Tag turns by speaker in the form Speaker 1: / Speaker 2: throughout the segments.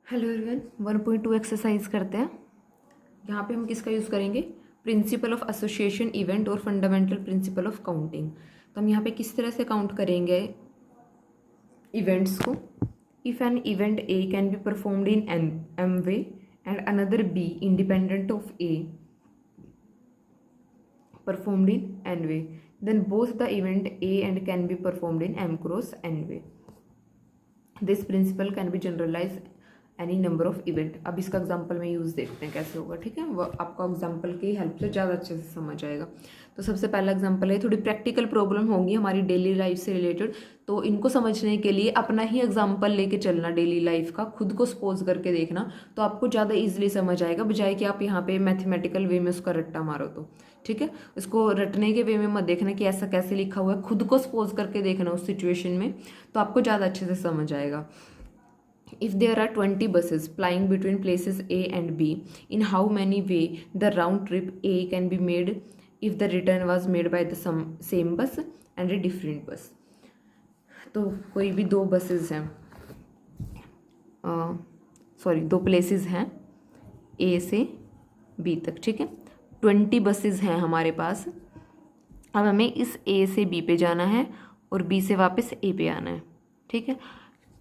Speaker 1: Hello everyone, 1.2 exercise करते हैं। यहाँ पे हम किसका यूज़ करेंगे? प्रिंसिपल ऑफ एसोसिएशन इवेंट और फंडामेंटल प्रिंसिपल ऑफ काउंटिंग। तो हम यहाँ पे किस तरह से काउंट करेंगे इवेंट्स को? If an event A can be performed in m ways and another B independent of A performed in n way, then both the event A and can be performed in m cross n way. This principle can be generalized any number of event. अब इसका example में use देखते हैं कैसे होगा, ठीक है। वो आपको एग्जाम्पल की हेल्प से ज़्यादा अच्छे से समझ आएगा। तो सबसे पहला एग्जाम्पल है, थोड़ी प्रैक्टिकल प्रॉब्लम होंगी हमारी डेली लाइफ से रिलेटेड, तो इनको समझने के लिए अपना ही एग्जाम्पल लेके चलना डेली लाइफ का, खुद को सपोज करके देखना, तो आपको ज़्यादा ईजिली समझ आएगा, बजाय कि आप यहाँ पे मैथमेटिकल वे में उसका रट्टा मारो। तो ठीक है, इसको रटने के वे में मत देखना कि ऐसा कैसे लिखा हुआ है, खुद को सपोज करके देखना उस सिचुएशन में, तो आपको ज़्यादा अच्छे से समझ आएगा। If there are 20 buses plying between places A and B, in how many way the round trip A can be made if the return was made by the same bus and a different bus? तो कोई भी दो buses हैं, दो places हैं A से B तक, ठीक है। 20 बसेस हैं हमारे पास। अब हमें इस A से B पे जाना है और B से वापस A पे आना है, ठीक है।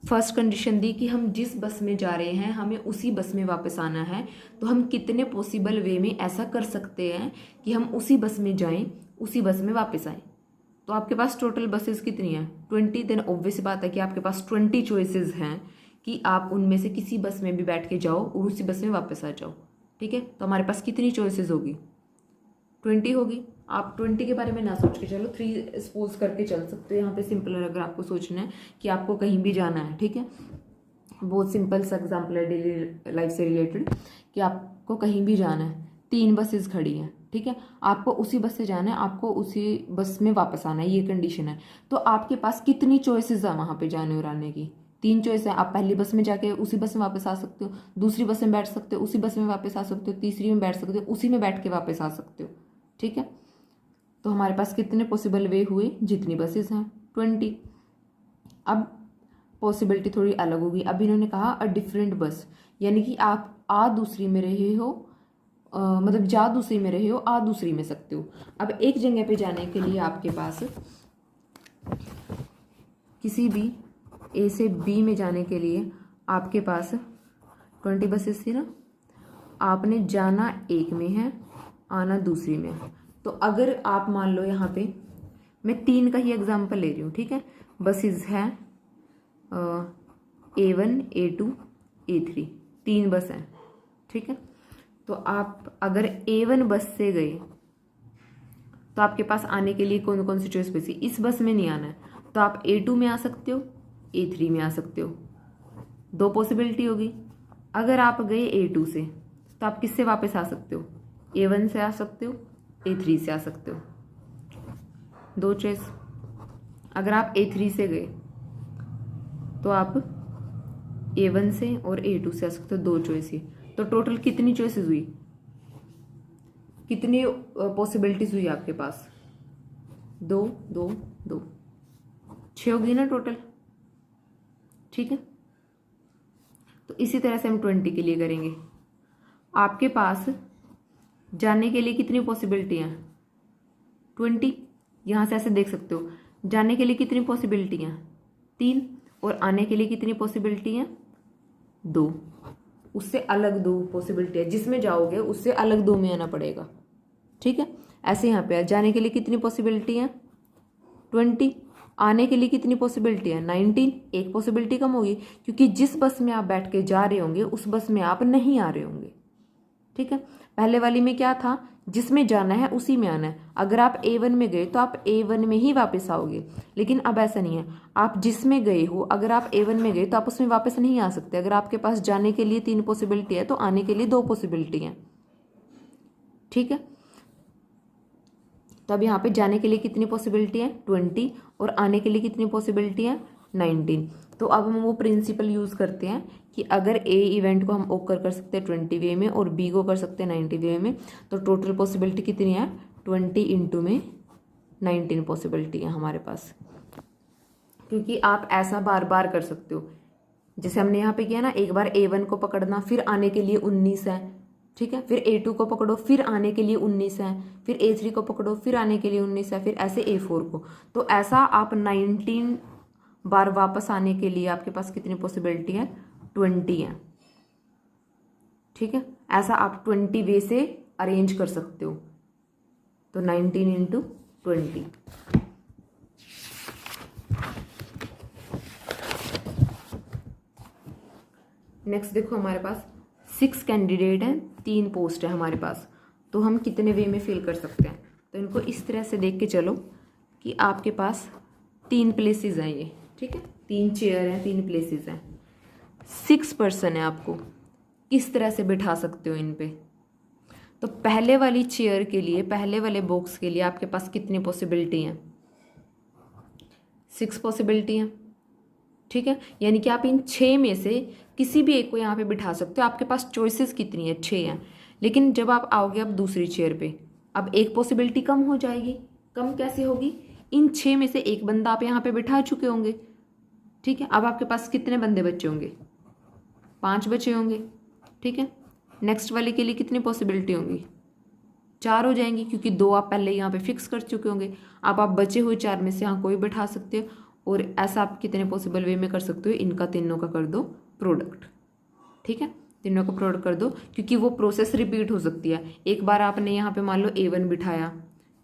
Speaker 1: फर्स्ट कंडीशन दी कि हम जिस बस में जा रहे हैं हमें उसी बस में वापस आना है, तो हम कितने पॉसिबल वे में ऐसा कर सकते हैं कि हम उसी बस में जाएं, उसी बस में वापस आएं। तो आपके पास टोटल बसेस कितनी हैं? 20। देन ऑब्वियस बात है कि आपके पास 20 चॉइसेस हैं कि आप उनमें से किसी बस में भी बैठ के जाओ और उसी बस में वापस आ जाओ, ठीक है। तो हमारे पास कितनी चॉइसेस होगी? 20 होगी। आप 20 के बारे में ना सोच के चलो, 3 सपोज करके चल सकते हो। यहाँ पे सिंपल है, अगर आपको सोचना है कि आपको कहीं भी जाना है, ठीक है। बहुत सिंपल सा एग्जाम्पल है डेली लाइफ से रिलेटेड कि आपको कहीं भी जाना है, 3 बसेस खड़ी हैं, ठीक है। आपको उसी बस से जाना है, आपको उसी बस में वापस आना है, ये कंडीशन है। तो आपके पास कितनी चॉइसेस है वहाँ पे जाने और आने की? 3 चॉइस है। आप पहली बस में जाके उसी बस में वापस आ सकते हो, दूसरी बस में बैठ सकते हो, उसी बस में वापस आ सकते हो, तीसरी में बैठ सकते हो, उसी में बैठ के वापस आ सकते हो, ठीक है। तो हमारे पास कितने पॉसिबल वे हुए? जितनी बसेस हैं 20। अब पॉसिबिलिटी थोड़ी अलग होगी। अब इन्होंने कहा अ डिफरेंट बस, यानी कि आप आ दूसरी में रहे हो, मतलब जा दूसरी में रहे हो, आ दूसरी में सकते हो। अब एक जगह पे जाने के लिए आपके पास किसी भी ए से बी में जाने के लिए आपके पास 20 बसेस थी ना। आपने जाना एक में है, आना दूसरी में है। तो अगर आप मान लो, यहाँ पे मैं 3 का ही एग्जाम्पल ले रही हूँ, ठीक है। बसेस हैं A1, A2, A3, 3 बस हैं, ठीक है। तो आप अगर A1 बस से गए तो आपके पास आने के लिए कौन कौन सी चॉइस बची? इस बस में नहीं आना है, तो आप A2 में आ सकते हो, A3 में आ सकते हो, 2 पॉसिबिलिटी होगी। अगर आप गए A2 से तो आप किससे वापस आ सकते हो? A1 से आ सकते हो, A3 से आ सकते हो, 2 चॉइस। अगर आप A3 से गए तो आप A1 से और A2 से आ सकते हो, 2 चॉइस ही। तो टोटल कितनी चॉइसेस हुई? कितनी पॉसिबिलिटीज हुई आपके पास? 2 2 2, 6 होगी ना टोटल, ठीक है। तो इसी तरह से हम 20 के लिए करेंगे। आपके पास जाने के लिए कितनी पॉसिबिलिटी हैं? 20। यहाँ से ऐसे देख सकते हो, जाने के लिए कितनी पॉसिबिलिटी हैं? 3। और आने के लिए कितनी पॉसिबिलिटी हैं? 2। उससे अलग 2 पॉसिबिलिटी है, जिसमें जाओगे उससे अलग 2 में आना पड़ेगा, ठीक है। ऐसे यहाँ पे जाने के लिए कितनी पॉसिबिलिटी है? 20। आने के लिए कितनी पॉसिबिलिटी है? 19। एक पॉसिबिलिटी कम होगी, क्योंकि जिस बस में आप बैठ के जा रहे होंगे उस बस में आप नहीं आ रहे होंगे, ठीक है। पहले वाली में क्या था? जिसमें जाना है उसी में आना है। अगर आप A1 में गए तो आप A1 में ही वापस आओगे, लेकिन अब ऐसा नहीं है। आप जिसमें गए हो, अगर आप A1 में गए तो आप उसमें वापस नहीं आ सकते। अगर आपके पास जाने के लिए 3 पॉसिबिलिटी है तो आने के लिए 2 पॉसिबिलिटी है, ठीक है। तो अब यहाँ पे जाने के लिए कितनी पॉसिबिलिटी है? 20। और आने के लिए कितनी पॉसिबिलिटी है? 19। तो अब हम वो प्रिंसिपल यूज़ करते हैं कि अगर ए इवेंट को हम ओकर कर सकते हैं 20 वे में और बी को कर सकते हैं 90 वे में, तो टोटल पॉसिबिलिटी कितनी है? 20 इंटू में 19 पॉसिबिलिटी है हमारे पास। क्योंकि आप ऐसा बार बार कर सकते हो, जैसे हमने यहाँ पे किया ना, एक बार A1 को पकड़ना, फिर आने के लिए 19 है, ठीक है, फिर A2 को पकड़ो, फिर आने के लिए 19 है, फिर A3 को पकड़ो, फिर आने के लिए 19 है, फिर ऐसे A4 को। तो ऐसा आप 19 बार वापस आने के लिए आपके पास कितनी पॉसिबिलिटी है? 20 है, ठीक है। ऐसा आप 20 वे से अरेंज कर सकते हो। तो 19 इंटू 20। नेक्स्ट देखो, हमारे पास 6 कैंडिडेट हैं, 3 पोस्ट है हमारे पास। तो हम कितने वे में फिल कर सकते हैं? तो इनको इस तरह से देख के चलो कि आपके पास 3 प्लेसेस हैं ये, ठीक है, 3 चेयर हैं, 3 प्लेसेस हैं, 6 पर्सन है। आपको किस तरह से बिठा सकते हो इन पे? तो पहले वाली चेयर के लिए, पहले वाले बॉक्स के लिए आपके पास कितनी पॉसिबिलिटी हैं? 6 पॉसिबिलिटी हैं, ठीक है। यानी कि आप इन 6 में से किसी भी एक को यहाँ पे बिठा सकते हो। आपके पास चॉइसेस कितनी है? 6 हैं। लेकिन जब आप आओगे अब दूसरी चेयर पे, अब एक पॉसिबिलिटी कम हो जाएगी। कम कैसे होगी? इन 6 में से एक बंदा आप यहाँ पे बिठा चुके होंगे, ठीक है। अब आपके पास कितने बंदे बचे होंगे? 5 बचे होंगे, ठीक है। नेक्स्ट वाले के लिए कितनी पॉसिबिलिटी होंगी? 4 हो जाएंगी, क्योंकि 2 आप पहले यहाँ पे फिक्स कर चुके होंगे। अब आप बचे हुए 4 में से यहाँ कोई बिठा सकते हो। और ऐसा आप कितने पॉसिबल वे में कर सकते हो? इनका तीनों का कर दो प्रोडक्ट, ठीक है, तीनों का प्रोडक्ट कर दो, क्योंकि वो प्रोसेस रिपीट हो सकती है। एक बार आपने यहाँ पे मान लो A1 बिठाया,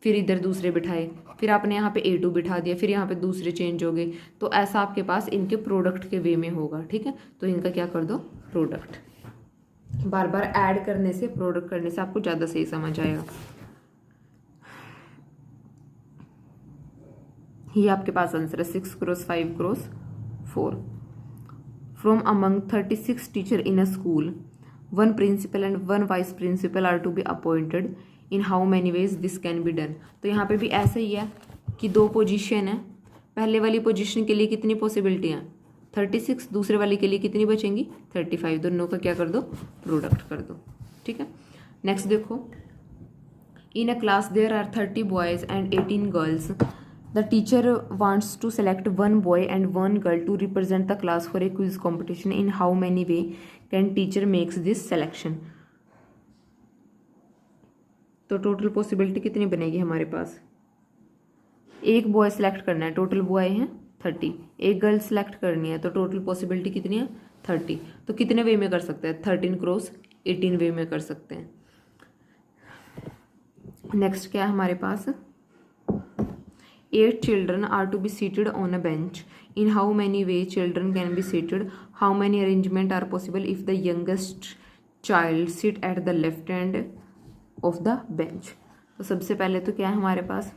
Speaker 1: फिर इधर दूसरे बिठाए, फिर आपने यहाँ पे A2 बिठा दिया, फिर यहाँ पे दूसरे चेंज हो गए। तो ऐसा आपके पास इनके प्रोडक्ट के वे में होगा, ठीक है। तो इनका क्या कर दो? प्रोडक्ट। बार बार ऐड करने से, प्रोडक्ट करने से आपको ज़्यादा सही समझ आएगा। ये आपके पास आंसर है 6 cross 5 cross 4। From among 36 teacher in a school, 1 principal and 1 vice principal are to be appointed, in how many ways this can be done. तो यहाँ पे भी ऐसा ही है कि 2 पोजीशन है। पहले वाली पोजीशन के लिए कितनी पॉसिबिलिटी है? 36। दूसरे वाले के लिए कितनी बचेंगी? 35। दोनों का क्या कर दो? प्रोडक्ट कर दो, ठीक है। नेक्स्ट देखो, in a class there are 30 boys and 18 girls. The teacher wants to select 1 boy and 1 girl to represent the class for a quiz competition. In how many way can teacher makes this selection? तो total possibility कितनी बनेगी हमारे पास? एक boy select करना है, total boy हैं 30। एक girl select करनी है, तो टोटल पॉसिबिलिटी कितनी है? 30। तो कितने वे में कर सकते हैं? 13 क्रॉस 18 वे में कर सकते हैं। नेक्स्ट क्या है हमारे पास? 8 children are to be seated on a bench. In how many ways children can be seated? How many arrangements are possible if the youngest child sit at the left end of the bench? तो सबसे पहले तो क्या है हमारे पास?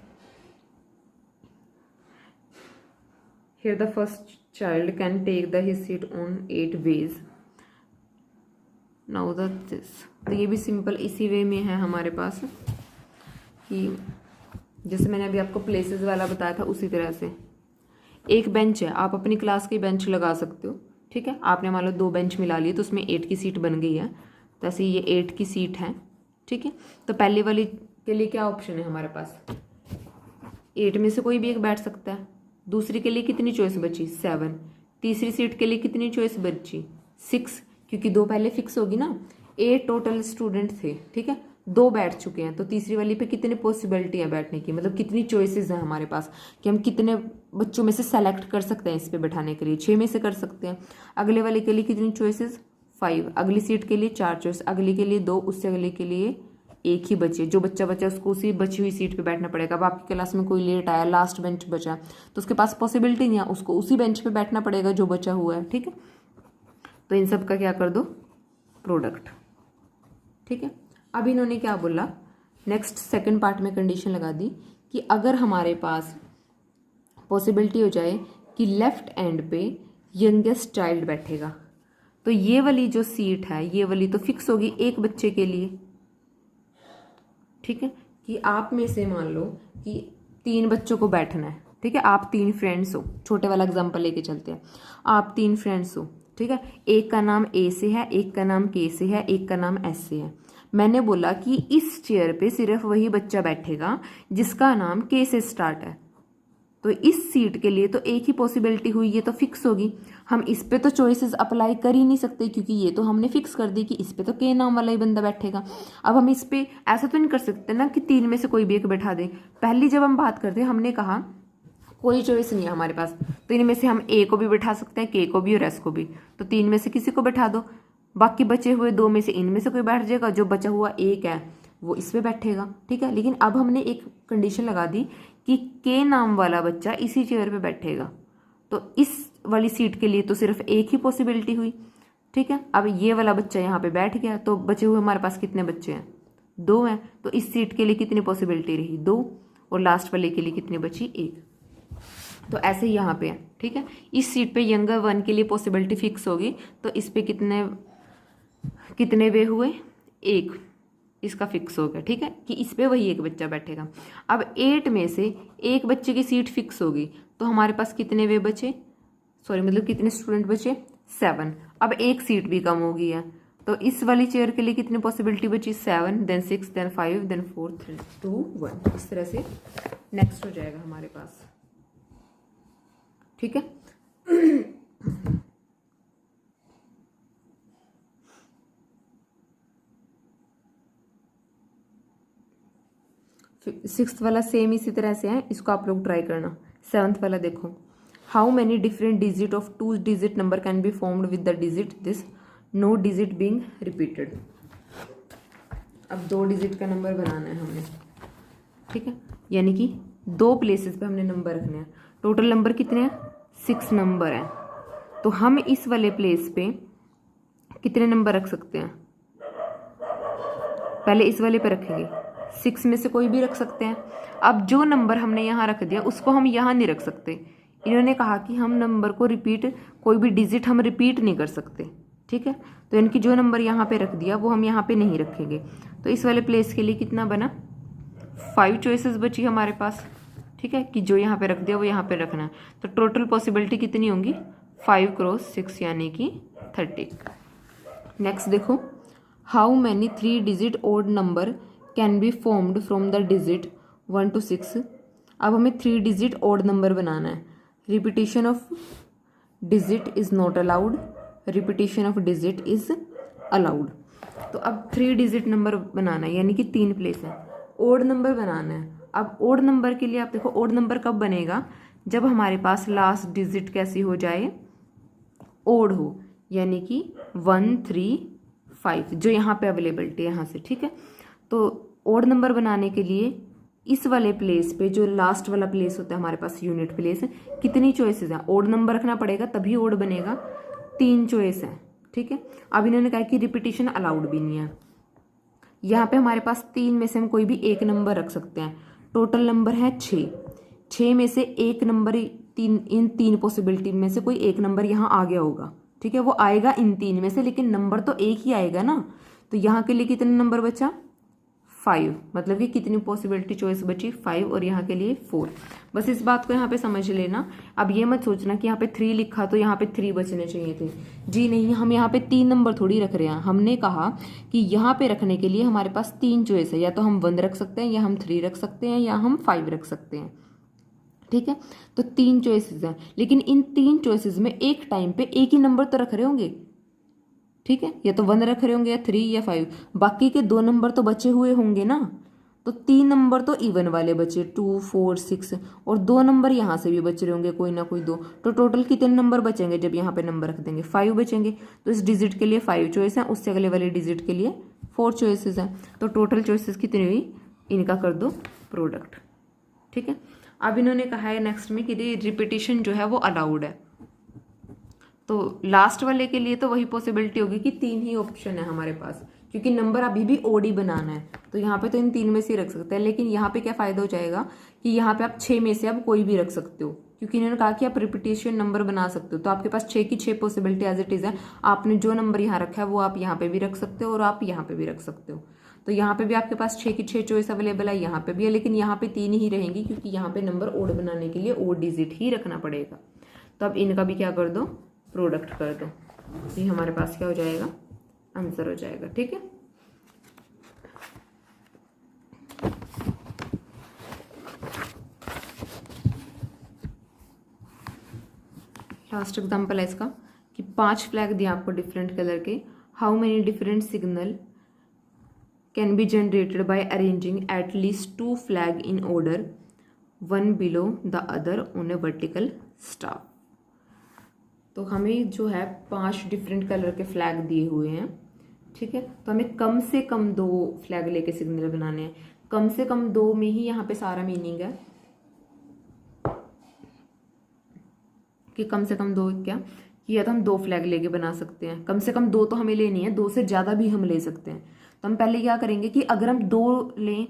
Speaker 1: Here the first child can take the his seat on 8 ways. Now this. तो ये भी सिंपल इसी वे में है हमारे पास कि जैसे मैंने अभी आपको प्लेसेस वाला बताया था, उसी तरह से एक बेंच है, आप अपनी क्लास की बेंच लगा सकते हो, ठीक है। आपने मान लो 2 बेंच मिला लिए, तो उसमें 8 की सीट बन गई है। तो ऐसे ये 8 की सीट है, ठीक है। तो पहले वाली के लिए क्या ऑप्शन है हमारे पास? 8 में से कोई भी एक बैठ सकता है। दूसरी के लिए कितनी चॉइस बची? 7। तीसरी सीट के लिए कितनी चॉइस बची? 6, क्योंकि 2 पहले फिक्स होगी ना। 8 टोटल स्टूडेंट थे, ठीक है, 2 बैठ चुके हैं। तो तीसरी वाली पे कितनी पॉसिबिलिटी है बैठने की? मतलब कितनी चॉइसेस हैं हमारे पास कि हम कितने बच्चों में से सेलेक्ट कर सकते हैं इस पे बैठाने के लिए? 6 में से कर सकते हैं। अगले वाले के लिए कितनी चॉइसेस? 5। अगली सीट के लिए 4 चॉइस, अगली के लिए 2, उससे अगले के लिए 1 ही बची। जो बच्चा बचा उसको उसी बची हुई सीट पे बैठना पड़ेगा। अब आपकी क्लास में कोई लेट आया, लास्ट बेंच बचा, तो उसके पास पॉसिबिलिटी नहीं है, उसको उसी बेंच पे बैठना पड़ेगा जो बचा हुआ है, ठीक है। तो इन सब का क्या कर दो? प्रोडक्ट, ठीक है। अब इन्होंने क्या बोला? नेक्स्ट सेकंड पार्ट में कंडीशन लगा दी कि अगर हमारे पास पॉसिबिलिटी हो जाए कि लेफ्ट एंड पे यंगेस्ट चाइल्ड बैठेगा, तो ये वाली जो सीट है, ये वाली तो फिक्स होगी एक बच्चे के लिए, ठीक है। कि आप में से मान लो कि 3 बच्चों को बैठना है, ठीक है। आप 3 फ्रेंड्स हो, छोटे वाला एग्जांपल लेके चलते हैं। आप 3 फ्रेंड्स हो, ठीक है। एक का नाम ए से है, एक का नाम के से है, एक का नाम एस से है। मैंने बोला कि इस चेयर पे सिर्फ वही बच्चा बैठेगा जिसका नाम के से स्टार्ट है। तो इस सीट के लिए तो एक ही पॉसिबिलिटी हुई, ये तो फिक्स होगी। हम इस पे तो चॉइसेस अप्लाई कर ही नहीं सकते, क्योंकि ये तो हमने फिक्स कर दी कि इस पे तो के नाम वाला ही बंदा बैठेगा। अब हम इस पे ऐसा तो नहीं कर सकते ना कि तीन में से कोई भी एक बैठा दें। पहली जब हम बात करते हैं हमने कहा कोई चॉइस नहीं है हमारे पास, तो इनमें से हम ए को भी बैठा सकते हैं, के को भी और एस को भी। तो तीन में से किसी को बैठा दो, बाकी बचे हुए दो में से इनमें से कोई बैठ जाएगा, जो बचा हुआ एक है वो इस पे बैठेगा, ठीक है। लेकिन अब हमने एक कंडीशन लगा दी कि के नाम वाला बच्चा इसी चेयर पे बैठेगा, तो इस वाली सीट के लिए तो सिर्फ एक ही पॉसिबिलिटी हुई, ठीक है। अब ये वाला बच्चा यहाँ पे बैठ गया, तो बचे हुए हमारे पास कितने बच्चे हैं, दो हैं। तो इस सीट के लिए कितनी पॉसिबिलिटी रही, दो, और लास्ट वाले के लिए कितनी बची, एक। तो ऐसे ही यहाँ पे है, ठीक है। इस सीट पे यंगर वन के लिए पॉसिबिलिटी फिक्स होगी, तो इस पे कितने वे हुए, एक, इसका फिक्स हो गया, ठीक है, कि इस पे वही एक बच्चा बैठेगा। अब 8 में से एक बच्चे की सीट फिक्स होगी, तो हमारे पास कितने वे बचे, सॉरी मतलब कितने स्टूडेंट बचे, 7। अब एक सीट भी कम हो गई है, तो इस वाली चेयर के लिए कितनी पॉसिबिलिटी बची, 7, देन 6, देन 5, देन 4, 3, 2, 1। इस तरह से नेक्स्ट हो जाएगा हमारे पास, ठीक है। सिक्स्थ वाला सेम इसी तरह से है, इसको आप लोग ट्राई करना। 7th वाला देखो, how many different digit of 2 digit number can be formed with the digit this, no digit being repeated. अब 2 डिजिट का नंबर बनाना है हमने, ठीक है, यानी कि 2 प्लेसेस पे हमने नंबर रखने हैं। टोटल नंबर कितने हैं, 6 नंबर हैं। तो हम इस वाले प्लेस पे कितने नंबर रख सकते हैं, पहले इस वाले पे रखेंगे, 6 में से कोई भी रख सकते हैं। अब जो नंबर हमने यहाँ रख दिया उसको हम यहाँ नहीं रख सकते। इन्होंने कहा कि हम नंबर को रिपीट, कोई भी डिजिट हम रिपीट नहीं कर सकते, ठीक है। तो इनकी जो नंबर यहाँ पे रख दिया वो हम यहाँ पे नहीं रखेंगे। तो इस वाले प्लेस के लिए कितना बना, 5 चॉइसेस बची हमारे पास, ठीक है, कि जो यहाँ पे रख दिया वो यहाँ पे रखना है। तो टोटल पॉसिबिलिटी कितनी होंगी, 5 × 6 यानी कि 30। नेक्स्ट देखो, how many 3 digit odd number can be formed from the digit 1 to 6। अब हमें 3 डिजिट ओड नंबर बनाना है। Repetition of digit is not allowed, repetition of digit is allowed. तो अब 3 डिजिट नंबर बनाना है, यानी कि 3 प्लेस है। ओड नंबर बनाना है। अब ओड नंबर के लिए आप देखो, ओड नंबर कब बनेगा, जब हमारे पास लास्ट डिजिट कैसी हो जाए, ओड हो, यानी कि 1, 3, 5 जो यहाँ पे अवेलेबिलिटी है यहाँ से, ठीक है। तो ओड नंबर बनाने के लिए इस वाले प्लेस पे, जो लास्ट वाला प्लेस होता है हमारे पास यूनिट प्लेस, कितनी चॉइसेस हैं, ओड नंबर रखना पड़ेगा तभी ओड बनेगा, 3 चॉइस है, ठीक है। अब इन्होंने कहा कि रिपीटिशन अलाउड भी नहीं है। यहाँ पे हमारे पास 3 में से हम कोई भी एक नंबर रख सकते हैं। टोटल नंबर है 6 में से एक नंबर, इन 3 पॉसिबिलिटी में से कोई एक नंबर यहाँ आ गया होगा, ठीक है, वो आएगा इन 3 में से, लेकिन नंबर तो एक ही आएगा ना। तो यहाँ के लिए कितने नंबर बचा, 5, मतलब कि कितनी पॉसिबिलिटी चॉइस बची, 5, और यहाँ के लिए 4। बस इस बात को यहाँ पे समझ लेना। अब ये मत सोचना कि यहाँ पे 3 लिखा तो यहाँ पे 3 बचने चाहिए थे, जी नहीं, हम यहाँ पे 3 नंबर थोड़ी रख रहे हैं। हमने कहा कि यहाँ पे रखने के लिए हमारे पास 3 चॉइस है, या तो हम 1 रख सकते हैं, या हम 3 रख सकते हैं, या हम 5 रख सकते हैं, ठीक है। तो 3 चॉइसेस हैं, लेकिन इन 3 चॉइसेस में एक टाइम पे एक ही नंबर तो रख रहे होंगे, ठीक है, या तो 1 रख रहे होंगे, या 3 या 5, बाकी के 2 नंबर तो बचे हुए होंगे ना। तो 3 नंबर तो इवन वाले बचे, 2, 4, 6, और 2 नंबर यहाँ से भी बच रहे होंगे, कोई ना कोई 2। तो टोटल कितने नंबर बचेंगे जब यहाँ पे नंबर रख देंगे, 5 बचेंगे। तो इस डिजिट के लिए 5 चॉइस हैं, उससे अगले वाले डिजिट के लिए 4 चॉइसेस हैं। तो टोटल चॉइसेस कितनी हुई, इनका कर दो प्रोडक्ट, ठीक है। अब इन्होंने कहा है नेक्स्ट में कि रिपीटिशन जो है वो अलाउड है। तो लास्ट वाले के लिए तो वही पॉसिबिलिटी होगी कि 3 ही ऑप्शन है हमारे पास, क्योंकि नंबर अभी भी ओडी बनाना है, तो यहाँ पे तो इन 3 में से ही रख सकते हैं। लेकिन यहाँ पे क्या फ़ायदा हो जाएगा कि यहाँ पे आप 6 में से अब कोई भी रख सकते हो, क्योंकि इन्होंने कहा कि आप रिपीटेशन नंबर बना सकते हो। तो आपके पास 6 की 6 पॉसिबिलिटी एज इट इज़ है। आपने जो नंबर यहाँ रखा है वो आप यहाँ पे भी रख सकते हो, और आप यहाँ पे भी रख सकते हो। तो यहाँ पे भी आपके पास 6 की 6 चॉइस अवेलेबल है, यहाँ पे भी है, लेकिन यहाँ पे 3 ही रहेंगी, क्योंकि यहाँ पे नंबर ओड बनाने के लिए ओड डिजिट ही रखना पड़ेगा। तो अब इनका भी क्या कर दो, प्रोडक्ट कर दो। ये हमारे पास क्या हो जाएगा, आंसर हो जाएगा, ठीक है। लास्ट एग्जाम्पल है इसका कि 5 फ्लैग दिए आपको डिफरेंट कलर के। How many different signal can be generated by arranging at least 2 flag in order, one below the other on A vertical staff. तो हमें जो है 5 डिफरेंट कलर के फ्लैग दिए हुए हैं, ठीक है। तो हमें कम से कम 2 फ्लैग लेके सिग्नल बनाने हैं। कम से कम 2 में ही यहाँ पे सारा मीनिंग है कि कम से कम 2 क्या, या तो हम 2 फ्लैग लेके बना सकते हैं। कम से कम 2 तो हमें लेनी है, 2 से ज़्यादा भी हम ले सकते हैं। तो हम पहले क्या करेंगे कि अगर हम 2 लें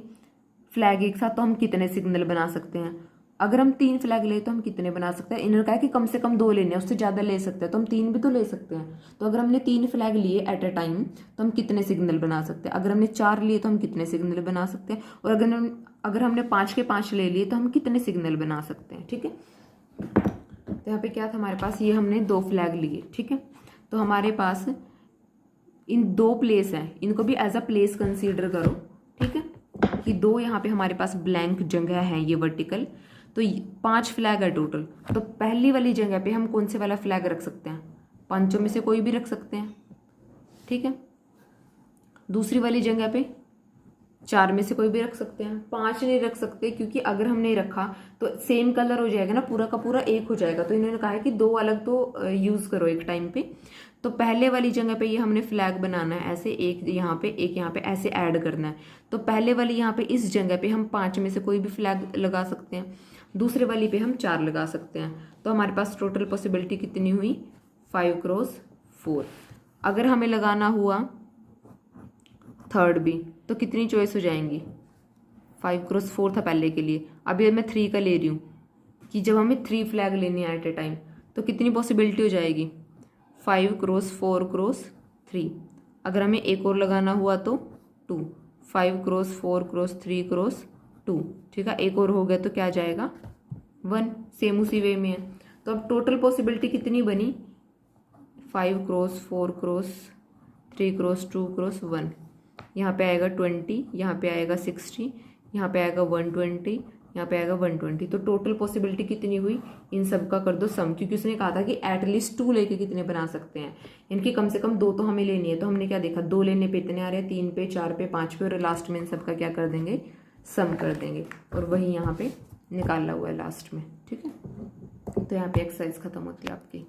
Speaker 1: फ्लैग एक साथ तो हम कितने सिग्नल बना सकते हैं। अगर हम 3 फ्लैग ले तो हम कितने बना सकते हैं। इन्होंने कहा कि कम से कम 2 लेने हैं, उससे ज़्यादा ले सकते हैं तो हम 3 भी तो ले सकते हैं। तो अगर हमने 3 फ्लैग लिए एट ए टाइम तो हम कितने सिग्नल बना सकते हैं। अगर हमने 4 लिए तो हम कितने सिग्नल बना सकते हैं। और अगर हमने 5 के 5 ले लिए तो हम कितने सिग्नल बना सकते हैं, ठीक है। तो यहाँ पे क्या था हमारे पास, ये हमने 2 फ्लैग लिए, ठीक है। तो हमारे पास इन 2 प्लेस हैं, इनको भी एज अ प्लेस कंसीडर करो, ठीक है, कि 2 यहाँ पे हमारे पास ब्लैंक जगह है ये वर्टिकल। तो 5 फ्लैग है टोटल। तो पहली वाली जगह पे हम कौन से वाला फ्लैग रख सकते हैं, 5 में से कोई भी रख सकते हैं, ठीक है। दूसरी वाली जगह पे 4 में से कोई भी रख सकते हैं, 5 नहीं रख सकते क्योंकि अगर हमने रखा तो सेम कलर हो जाएगा ना, पूरा का पूरा एक हो जाएगा। तो इन्होंने कहा है कि 2 अलग तो यूज करो एक टाइम पे। तो पहले वाली जगह पे ये हमने फ्लैग बनाना है ऐसे, एक यहाँ पे ऐसे ऐड करना है। तो पहले वाली यहाँ पे इस जगह पे हम 5 में से कोई भी फ्लैग लगा सकते हैं, दूसरे वाली पे हम 4 लगा सकते हैं। तो हमारे पास टोटल पॉसिबिलिटी कितनी हुई, 5 क्रॉस 4। अगर हमें लगाना हुआ थर्ड भी तो कितनी चॉइस हो जाएंगी, 5 क्रॉस 4 था पहले के लिए। अभी मैं 3 का ले रही हूँ कि जब हमें 3 फ्लैग लेने हैं एट ए टाइम तो कितनी पॉसिबिलिटी हो जाएगी, 5 क्रॉस 4 क्रॉस 3। अगर हमें एक और लगाना हुआ तो 2, 5 क्रॉस 4 क्रॉस 3 क्रॉस 2, ठीक है। एक और हो गया तो क्या जाएगा 1, सेम उसी वे में है। तो अब टोटल पॉसिबिलिटी कितनी बनी, 5 क्रॉस 4 क्रॉस 3 क्रॉस 2 क्रॉस 1। यहाँ पे आएगा 20, यहाँ पे आएगा 60, यहाँ पे आएगा 120, यहाँ पे आएगा 120। तो टोटल पॉसिबिलिटी कितनी हुई, इन सब का कर दो सम, क्योंकि उसने कहा था कि एटलीस्ट 2 लेके कितने बना सकते हैं, इनकी कम से कम 2 तो हमें लेनी है। तो हमने क्या देखा, 2 लेने पे इतने आ रहे हैं, 3 पे 4 पे 5 पे, और लास्ट में इन सब का क्या कर देंगे, सम कर देंगे। और वही यहाँ पे निकाला हुआ है लास्ट में, ठीक है। तो यहाँ पे एक्सरसाइज खत्म होती है आपकी।